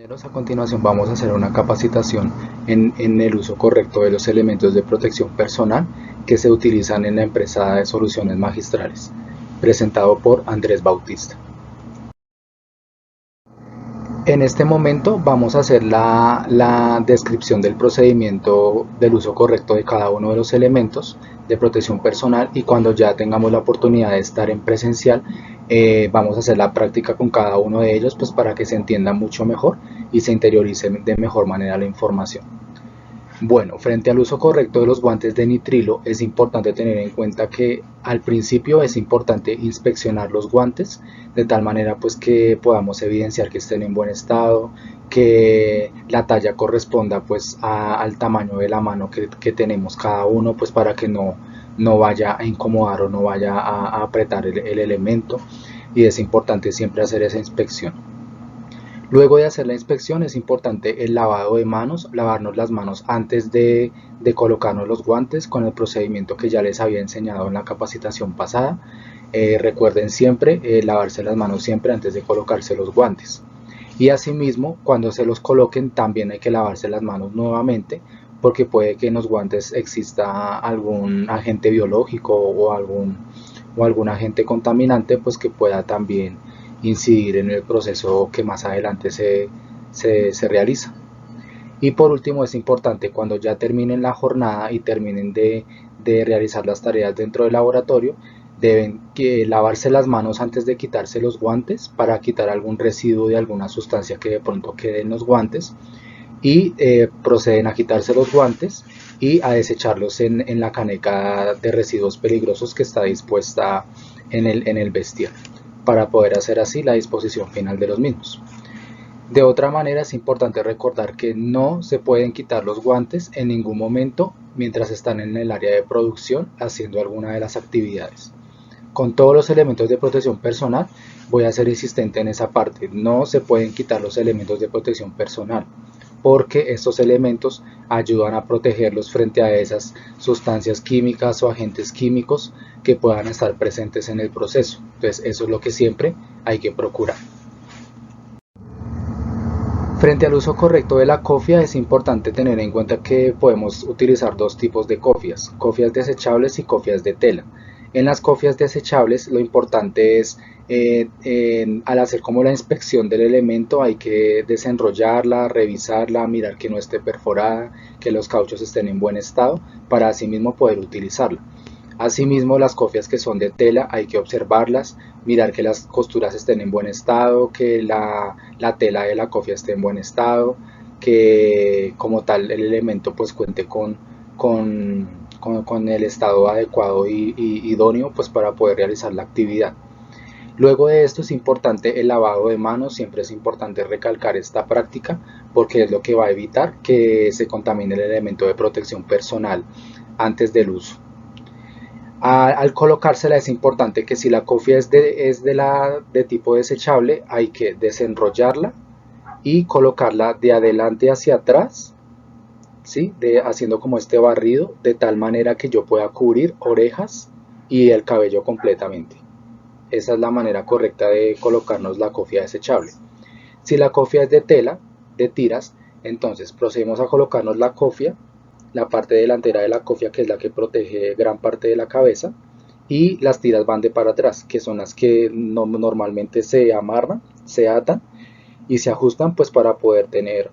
A continuación vamos a hacer una capacitación en el uso correcto de los elementos de protección personal que se utilizan en la empresa de soluciones magistrales, presentado por Andrés Bautista. En este momento vamos a hacer la descripción del procedimiento del uso correcto de cada uno de los elementos de protección personal, y cuando ya tengamos la oportunidad de estar en presencial vamos a hacer la práctica con cada uno de ellos, pues para que se entienda mucho mejor y se interiorice de mejor manera la información. Bueno, frente al uso correcto de los guantes de nitrilo, es importante tener en cuenta que al principio es importante inspeccionar los guantes de tal manera pues que podamos evidenciar que estén en buen estado, que la talla corresponda pues al tamaño de la mano que tenemos cada uno, pues para que no vaya a incomodar o no vaya a apretar el elemento, y es importante siempre hacer esa inspección. Luego de hacer la inspección es importante el lavado de manos, lavarnos las manos antes de colocarnos los guantes con el procedimiento que ya les había enseñado en la capacitación pasada. Recuerden siempre lavarse las manos siempre antes de colocarse los guantes. Y asimismo, cuando se los coloquen también hay que lavarse las manos nuevamente, porque puede que en los guantes exista algún agente biológico o algún agente contaminante pues que pueda también incidir en el proceso que más adelante se realiza. Y por último, es importante cuando ya terminen la jornada y terminen de realizar las tareas dentro del laboratorio, deben lavarse las manos antes de quitarse los guantes para quitar algún residuo de alguna sustancia que de pronto quede en los guantes, y proceden a quitarse los guantes y a desecharlos en la caneca de residuos peligrosos que está dispuesta en el bestiar, para poder hacer así la disposición final de los mismos. De otra manera, es importante recordar que no se pueden quitar los guantes en ningún momento mientras están en el área de producción haciendo alguna de las actividades. Con todos los elementos de protección personal, voy a ser insistente en esa parte, no se pueden quitar los elementos de protección personal, porque estos elementos ayudan a protegerlos frente a esas sustancias químicas o agentes químicos que puedan estar presentes en el proceso. Entonces eso es lo que siempre hay que procurar. Frente al uso correcto de la cofia, es importante tener en cuenta que podemos utilizar dos tipos de cofias desechables y cofias de tela. En las cofias desechables lo importante es al hacer como la inspección del elemento hay que desenrollarla, revisarla, mirar que no esté perforada, que los cauchos estén en buen estado para así mismo poder utilizarla. Asimismo, las cofias que son de tela hay que observarlas, mirar que las costuras estén en buen estado, que la tela de la cofia esté en buen estado, que como tal el elemento pues cuente con el estado adecuado y idóneo pues para poder realizar la actividad. Luego de esto es importante el lavado de manos, siempre es importante recalcar esta práctica porque es lo que va a evitar que se contamine el elemento de protección personal antes del uso. Al colocársela es importante que si la cofia es de tipo desechable, hay que desenrollarla y colocarla de adelante hacia atrás, ¿sí? Haciendo como este barrido de tal manera que yo pueda cubrir orejas y el cabello completamente. Esa es la manera correcta de colocarnos la cofia desechable. Si la cofia es de tela, de tiras, entonces procedemos a colocarnos la cofia, la parte delantera de la cofia, que es la que protege gran parte de la cabeza, y las tiras van de para atrás, que son las que normalmente se amarran, se atan y se ajustan pues para poder tener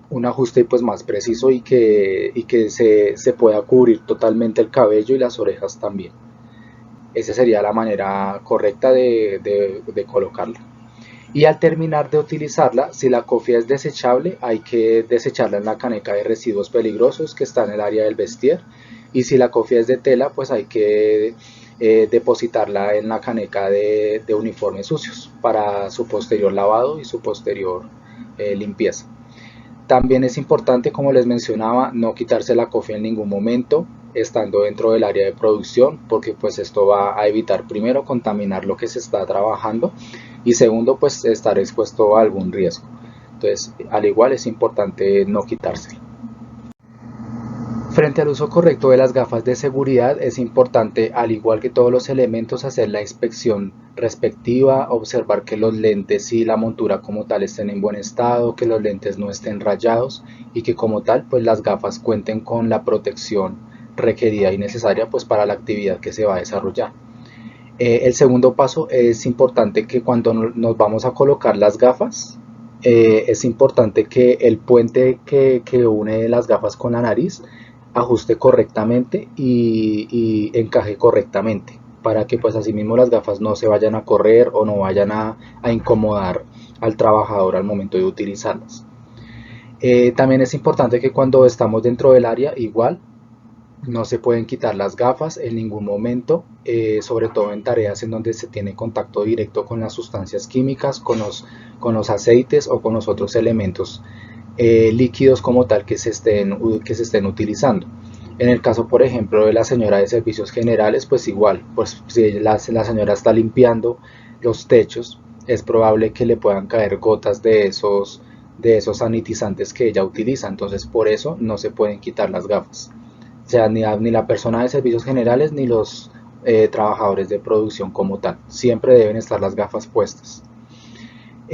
un ajuste pues más preciso y que se pueda cubrir totalmente el cabello y las orejas también. Esa sería la manera correcta de colocarla. Y al terminar de utilizarla, si la cofia es desechable, hay que desecharla en la caneca de residuos peligrosos que está en el área del vestir. Y si la cofia es de tela, pues hay que depositarla en la caneca de uniformes sucios para su posterior lavado y su posterior limpieza. También es importante, como les mencionaba, no quitarse la cofia en ningún momento estando dentro del área de producción, porque pues esto va a evitar primero contaminar lo que se está trabajando y segundo pues estar expuesto a algún riesgo. Entonces al igual es importante no quitársela. Frente al uso correcto de las gafas de seguridad es importante, al igual que todos los elementos, hacer la inspección respectiva, observar que los lentes y la montura como tal estén en buen estado, que los lentes no estén rayados y que como tal pues las gafas cuenten con la protección requerida y necesaria pues para la actividad que se va a desarrollar. El segundo paso es importante que cuando nos vamos a colocar las gafas, es importante que el puente que une las gafas con la nariz ajuste correctamente y encaje correctamente para que pues asimismo las gafas no se vayan a correr o no vayan a incomodar al trabajador al momento de utilizarlas. También es importante que cuando estamos dentro del área igual no se pueden quitar las gafas en ningún momento, sobre todo en tareas en donde se tiene contacto directo con las sustancias químicas, con los aceites o con los otros elementos líquidos como tal que se estén utilizando. En el caso, por ejemplo, de la señora de servicios generales, pues igual, pues si la señora está limpiando los techos, es probable que le puedan caer gotas de esos sanitizantes que ella utiliza, entonces por eso no se pueden quitar las gafas. O sea, ni la persona de servicios generales ni los trabajadores de producción como tal. Siempre deben estar las gafas puestas.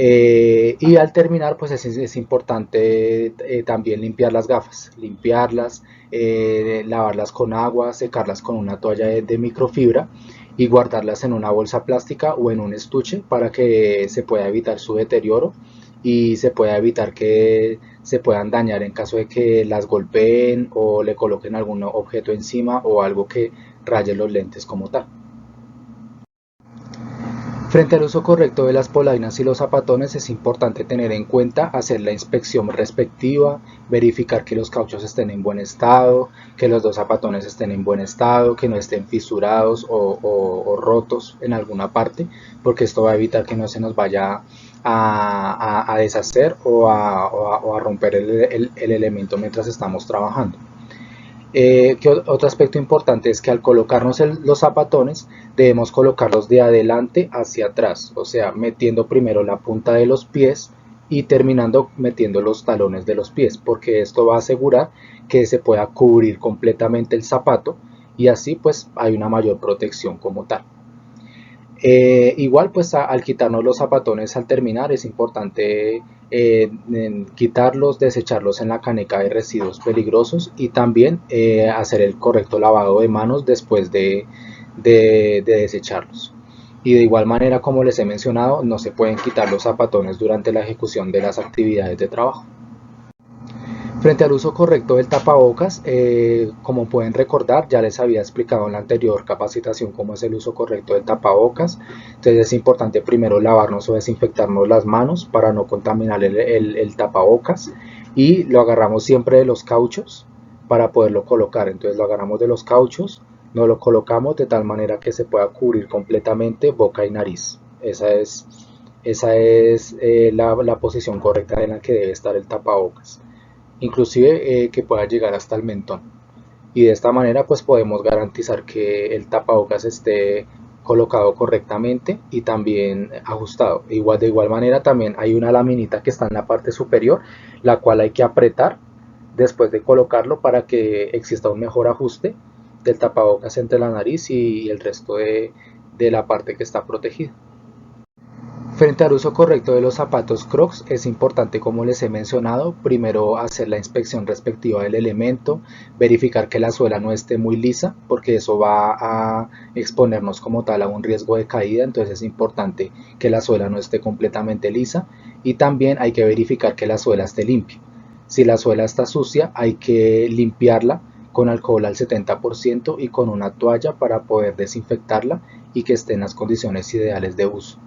Y al terminar, pues es importante también limpiar las gafas, limpiarlas, lavarlas con agua, secarlas con una toalla de microfibra y guardarlas en una bolsa plástica o en un estuche para que se pueda evitar su deterioro y se pueda evitar que se puedan dañar en caso de que las golpeen o le coloquen algún objeto encima o algo que raye los lentes como tal. Frente al uso correcto de las polainas y los zapatones es importante tener en cuenta hacer la inspección respectiva, verificar que los cauchos estén en buen estado, que los dos zapatones estén en buen estado, que no estén fisurados o rotos en alguna parte, porque esto va a evitar que no se nos vaya a deshacer o a romper el elemento mientras estamos trabajando. Otro aspecto importante es que al colocarnos los zapatones debemos colocarlos de adelante hacia atrás, o sea, metiendo primero la punta de los pies y terminando metiendo los talones de los pies, porque esto va a asegurar que se pueda cubrir completamente el zapato y así pues hay una mayor protección como tal. Igual pues al quitarnos los zapatones al terminar es importante quitarlos, desecharlos en la caneca de residuos peligrosos y también hacer el correcto lavado de manos después de desecharlos. Y de igual manera, como les he mencionado, no se pueden quitar los zapatones durante la ejecución de las actividades de trabajo. Frente al uso correcto del tapabocas, como pueden recordar, ya les había explicado en la anterior capacitación cómo es el uso correcto del tapabocas. Entonces es importante primero lavarnos o desinfectarnos las manos para no contaminar el tapabocas y lo agarramos siempre de los cauchos para poderlo colocar. Entonces lo agarramos de los cauchos, nos lo colocamos de tal manera que se pueda cubrir completamente boca y nariz. Esa es la posición correcta en la que debe estar el tapabocas, inclusive que pueda llegar hasta el mentón, y de esta manera pues podemos garantizar que el tapabocas esté colocado correctamente y también ajustado. De igual manera también hay una laminita que está en la parte superior, la cual hay que apretar después de colocarlo para que exista un mejor ajuste del tapabocas entre la nariz y el resto de la parte que está protegida. Frente al uso correcto de los zapatos Crocs es importante, como les he mencionado, primero hacer la inspección respectiva del elemento, verificar que la suela no esté muy lisa, porque eso va a exponernos como tal a un riesgo de caída, entonces es importante que la suela no esté completamente lisa y también hay que verificar que la suela esté limpia. Si la suela está sucia, hay que limpiarla con alcohol al 70% y con una toalla para poder desinfectarla y que esté en las condiciones ideales de uso.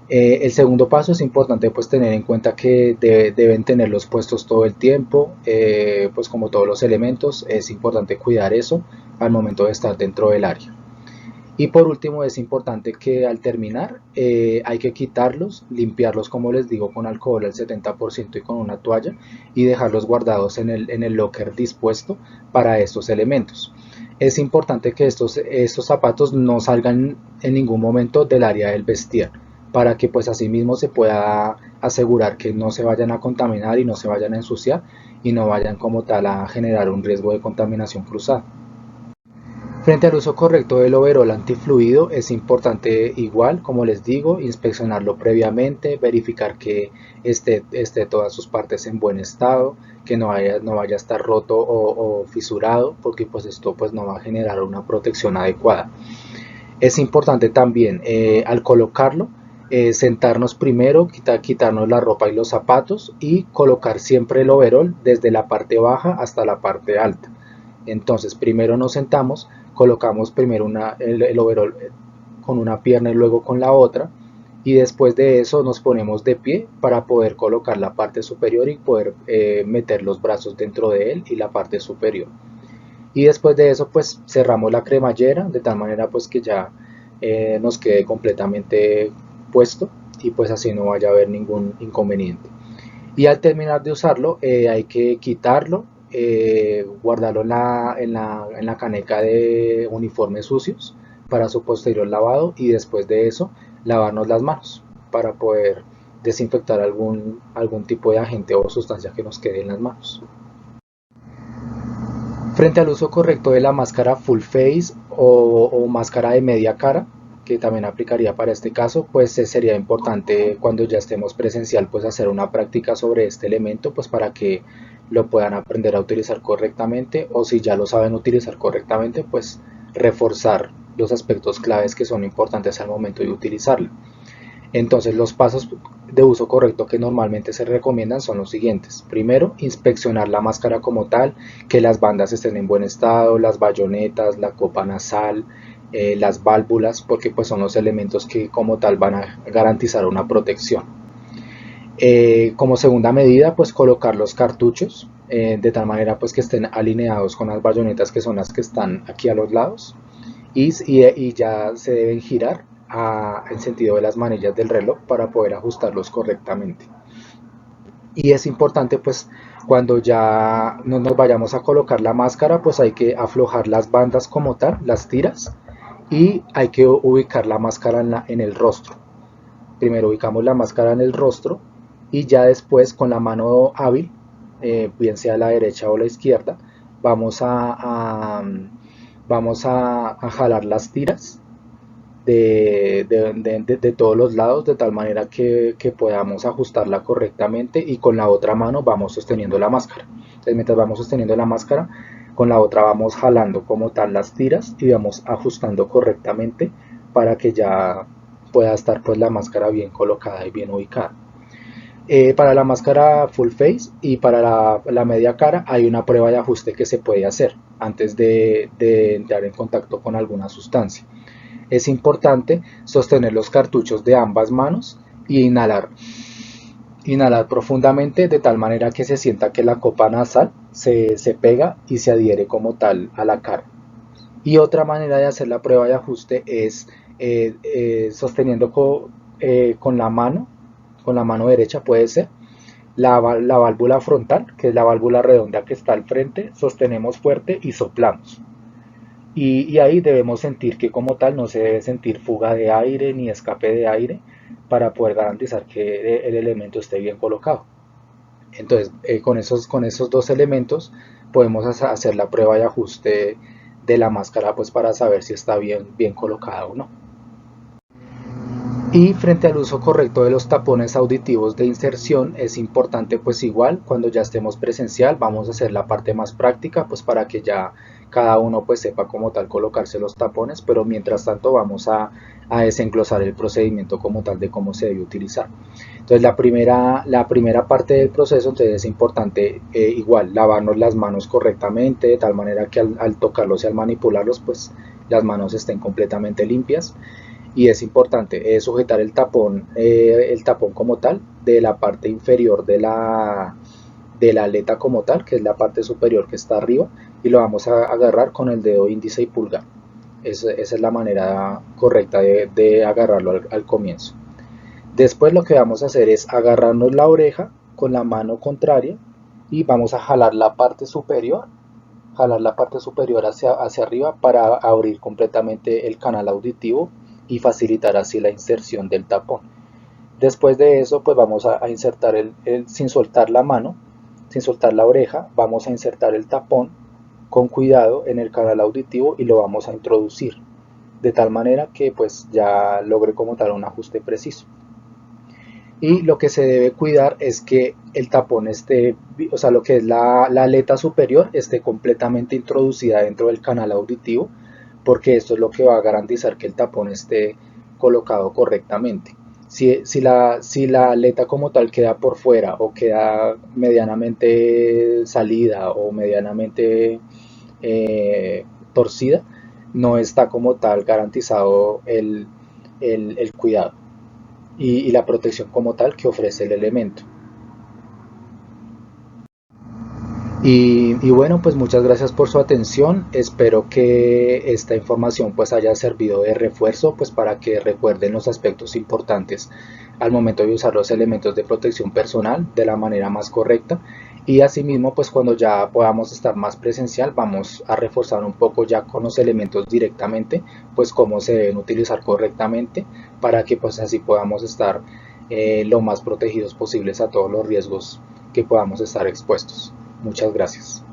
El segundo paso es importante pues tener en cuenta que deben tenerlos puestos todo el tiempo, pues como todos los elementos es importante cuidar eso al momento de estar dentro del área. Y por último es importante que al terminar hay que quitarlos, limpiarlos como les digo con alcohol al 70% y con una toalla y dejarlos guardados en el locker dispuesto para estos elementos. Es importante que estos zapatos no salgan en ningún momento del área del vestier, para que pues asimismo se pueda asegurar que no se vayan a contaminar y no se vayan a ensuciar y no vayan como tal a generar un riesgo de contaminación cruzada. Frente al uso correcto del overol antifluido es importante igual, como les digo, inspeccionarlo previamente, verificar que esté todas sus partes en buen estado, que no vaya a estar roto o fisurado, porque pues esto pues no va a generar una protección adecuada. Es importante también al colocarlo, sentarnos primero, quitarnos la ropa y los zapatos y colocar siempre el overol desde la parte baja hasta la parte alta. Entonces primero nos sentamos, colocamos primero el overol con una pierna y luego con la otra, y después de eso nos ponemos de pie para poder colocar la parte superior y poder meter los brazos dentro de él y la parte superior. Y después de eso pues cerramos la cremallera de tal manera pues que ya nos quede completamente puesto y pues así no vaya a haber ningún inconveniente. Y al terminar de usarlo hay que quitarlo, guardarlo en la caneca de uniformes sucios para su posterior lavado, y después de eso lavarnos las manos para poder desinfectar algún tipo de agente o sustancia que nos quede en las manos. Frente al uso correcto de la máscara full face o máscara de media cara, que también aplicaría para este caso, pues sería importante cuando ya estemos presencial pues hacer una práctica sobre este elemento pues para que lo puedan aprender a utilizar correctamente, o si ya lo saben utilizar correctamente pues reforzar los aspectos claves que son importantes al momento de utilizarlo. Entonces los pasos de uso correcto que normalmente se recomiendan son los siguientes. Primero, inspeccionar la máscara como tal, que las bandas estén en buen estado, las bayonetas, la copa nasal, las válvulas, porque pues son los elementos que como tal van a garantizar una protección. Como segunda medida, pues colocar los cartuchos de tal manera pues que estén alineados con las bayonetas, que son las que están aquí a los lados, y ya se deben girar en sentido de las manillas del reloj para poder ajustarlos correctamente. Y es importante pues cuando ya nos vayamos a colocar la máscara pues hay que aflojar las bandas como tal, las tiras, y hay que ubicar la máscara en el rostro. Primero ubicamos la máscara en el rostro y ya después con la mano hábil, bien sea la derecha o la izquierda, vamos a jalar las tiras de todos los lados de tal manera que podamos ajustarla correctamente, y con la otra mano vamos sosteniendo la máscara. Entonces mientras vamos sosteniendo la máscara, con la otra vamos jalando como tal las tiras y vamos ajustando correctamente para que ya pueda estar pues la máscara bien colocada y bien ubicada. Para la máscara full face y para la media cara hay una prueba de ajuste que se puede hacer antes de entrar en contacto con alguna sustancia. Es importante sostener los cartuchos de ambas manos y inhalar profundamente de tal manera que se sienta que la copa nasal se pega y se adhiere como tal a la cara. Y otra manera de hacer la prueba de ajuste es sosteniendo con la mano derecha puede ser, la válvula frontal, que es la válvula redonda que está al frente, sostenemos fuerte y soplamos. Y ahí debemos sentir que como tal no se debe sentir fuga de aire ni escape de aire para poder garantizar que el elemento esté bien colocado. Entonces, con esos dos elementos podemos hacer la prueba de ajuste de la máscara pues para saber si está bien colocada o no. Y frente al uso correcto de los tapones auditivos de inserción es importante pues igual cuando ya estemos presencial vamos a hacer la parte más práctica pues para que ya cada uno pues sepa como tal colocarse los tapones, pero mientras tanto vamos a desenglosar el procedimiento como tal de cómo se debe utilizar. Entonces la primera parte del proceso, entonces es importante igual lavarnos las manos correctamente de tal manera que al tocarlos y al manipularlos pues las manos estén completamente limpias. Y es importante sujetar el tapón como tal de la parte inferior de la aleta como tal, que es la parte superior que está arriba, y lo vamos a agarrar con el dedo índice y pulgar. Esa es la manera correcta de agarrarlo al comienzo. Después lo que vamos a hacer es agarrarnos la oreja con la mano contraria y vamos a jalar la parte superior hacia arriba para abrir completamente el canal auditivo y facilitar así la inserción del tapón. Después de eso, pues vamos a insertar sin soltar la mano, sin soltar la oreja, vamos a insertar el tapón con cuidado en el canal auditivo y lo vamos a introducir de tal manera que pues ya logre como tal un ajuste preciso. Y lo que se debe cuidar es que el tapón esté, o sea, lo que es la aleta superior esté completamente introducida dentro del canal auditivo, porque esto es lo que va a garantizar que el tapón esté colocado correctamente. Si la aleta como tal queda por fuera o queda medianamente salida o medianamente eh, torcida, no está como tal garantizado el cuidado y la protección como tal que ofrece el elemento. Y bueno, pues muchas gracias por su atención. Espero que esta información pues haya servido de refuerzo pues para que recuerden los aspectos importantes al momento de usar los elementos de protección personal de la manera más correcta. Y asimismo pues cuando ya podamos estar más presencial vamos a reforzar un poco ya con los elementos directamente pues cómo se deben utilizar correctamente para que pues así podamos estar lo más protegidos posibles a todos los riesgos que podamos estar expuestos. Muchas gracias.